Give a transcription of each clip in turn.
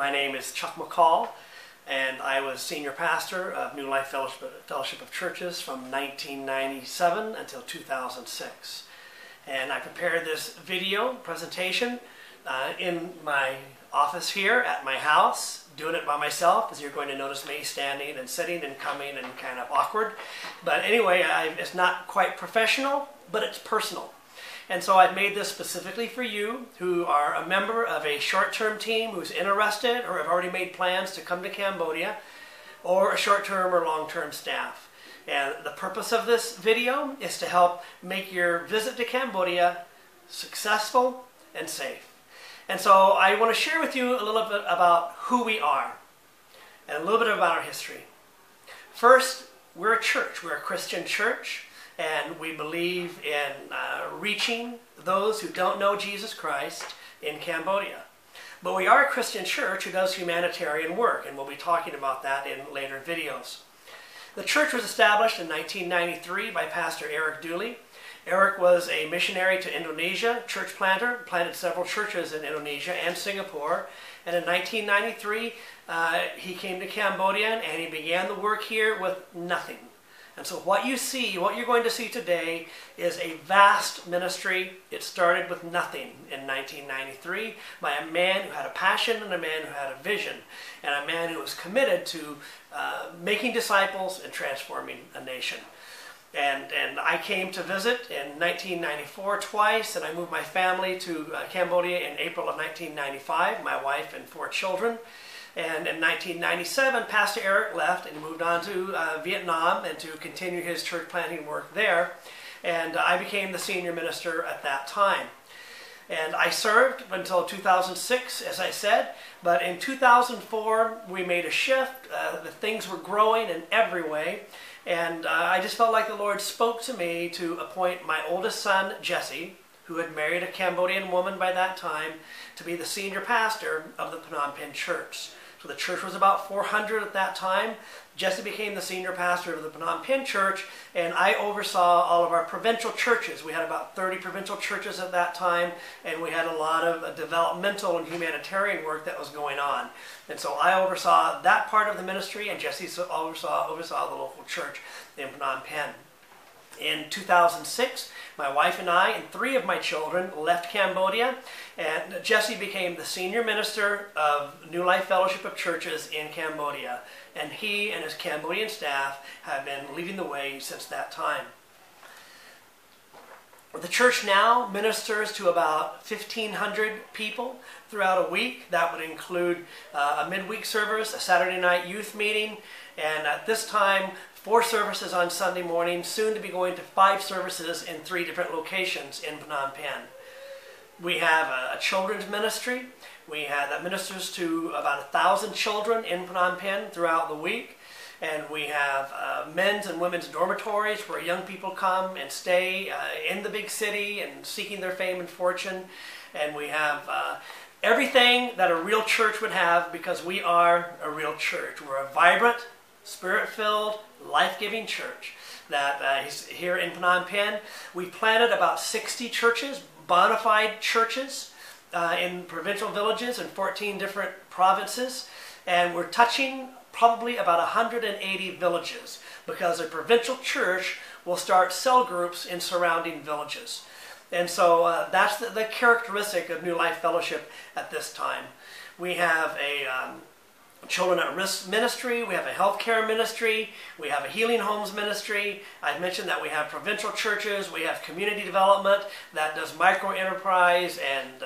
My name is Chuck McCall, and I was senior pastor of New Life Fellowship of Churches from 1997 until 2006. And I prepared this video presentation in my office here at my house, doing it by myself, as you're going to notice me standing and sitting and coming and kind of awkward. But anyway, it's not quite professional, but it's personal. And so I've made this specifically for you who are a member of a short-term team who's interested or have already made plans to come to Cambodia, or a short-term or long-term staff. And the purpose of this video is to help make your visit to Cambodia successful and safe. And so I want to share with you a little bit about who we are and a little bit about our history. First, we're a church. We're a Christian church. And we believe in reaching those who don't know Jesus Christ in Cambodia. But we are a Christian church who does humanitarian work, and we'll be talking about that in later videos. The church was established in 1993 by Pastor Eric Dooley. Eric was a missionary to Indonesia, church planter, planted several churches in Indonesia and Singapore. And in 1993, he came to Cambodia and he began the work here with nothing. And so what you're going to see today is a vast ministry. It started with nothing in 1993 by a man who had a passion and a man who had a vision and a man who was committed to making disciples and transforming a nation. And I came to visit in 1994 twice, and I moved my family to Cambodia in April of 1995, my wife and 4 children. And in 1997, Pastor Eric left and moved on to Vietnam and to continue his church planting work there. And I became the senior minister at that time. And I served until 2006, as I said. But in 2004, we made a shift. The things were growing in every way. And I just felt like the Lord spoke to me to appoint my oldest son, Jesse, who had married a Cambodian woman by that time, to be the senior pastor of the Phnom Penh church. So the church was about 400 at that time. Jesse became the senior pastor of the Phnom Penh church, and I oversaw all of our provincial churches. We had about 30 provincial churches at that time, and we had a lot of developmental and humanitarian work that was going on. And so I oversaw that part of the ministry, and Jesse oversaw the local church in Phnom Penh. In 2006, my wife and I and 3 of my children left Cambodia, and Jesse became the senior minister of New Life Fellowship of Churches in Cambodia. And he and his Cambodian staff have been leading the way since that time. The church now ministers to about 1,500 people throughout a week. That would include a midweek service, a Saturday night youth meeting, and at this time, 4 services on Sunday morning, soon to be going to 5 services in 3 different locations in Phnom Penh. We have a children's ministry. That ministers to about 1,000 children in Phnom Penh throughout the week. And we have men's and women's dormitories where young people come and stay in the big city and seeking their fame and fortune. And we have everything that a real church would have, because we are a real church. We're a vibrant, Spirit-filled, life-giving church that is here in Phnom Penh. We planted about 60 churches, bona fide churches, in provincial villages in 14 different provinces, and we're touching probably about 180 villages, because a provincial church will start cell groups in surrounding villages. And so that's the characteristic of New Life Fellowship at this time. We have a Children at Risk ministry, we have a healthcare ministry, we have a healing homes ministry. I've mentioned that we have provincial churches, we have community development that does micro-enterprise and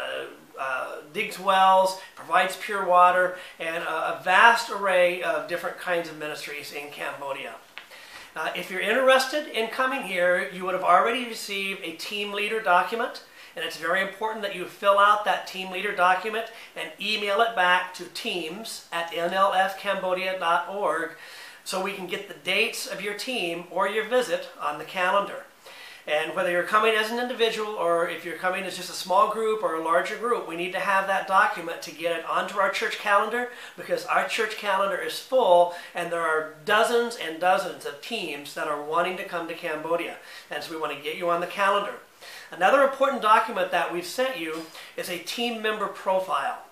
digs wells, provides pure water, and a vast array of different kinds of ministries in Cambodia. If you're interested in coming here, you would have already received a team leader document. And it's very important that you fill out that team leader document and email it back to teams@nlfcambodia.org so we can get the dates of your team or your visit on the calendar. And whether you're coming as an individual or if you're coming as just a small group or a larger group, we need to have that document to get it onto our church calendar, because our church calendar is full and there are dozens and dozens of teams that are wanting to come to Cambodia. And so we want to get you on the calendar. Another important document that we've sent you is a team member profile.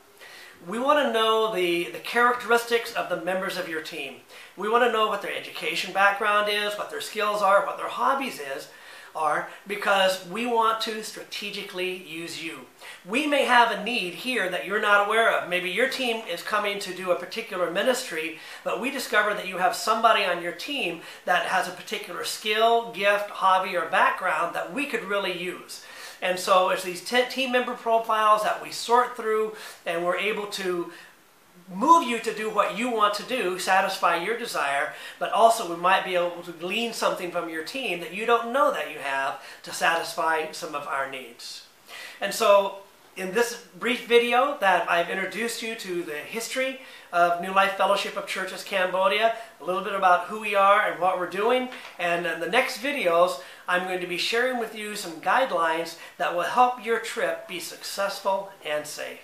We want to know the characteristics of the members of your team. We want to know what their education background is, what their skills are, what their hobbies are, because we want to strategically use you. We may have a need here that you're not aware of. Maybe your team is coming to do a particular ministry, but we discover that you have somebody on your team that has a particular skill, gift, hobby, or background that we could really use. And so it's these team member profiles that we sort through, and we're able to move you to do what you want to do, satisfy your desire, but also we might be able to glean something from your team that you don't know that you have to satisfy some of our needs. And so in this brief video that I've introduced you to the history of New Life Fellowship of Churches Cambodia, a little bit about who we are and what we're doing, and in the next videos I'm going to be sharing with you some guidelines that will help your trip be successful and safe.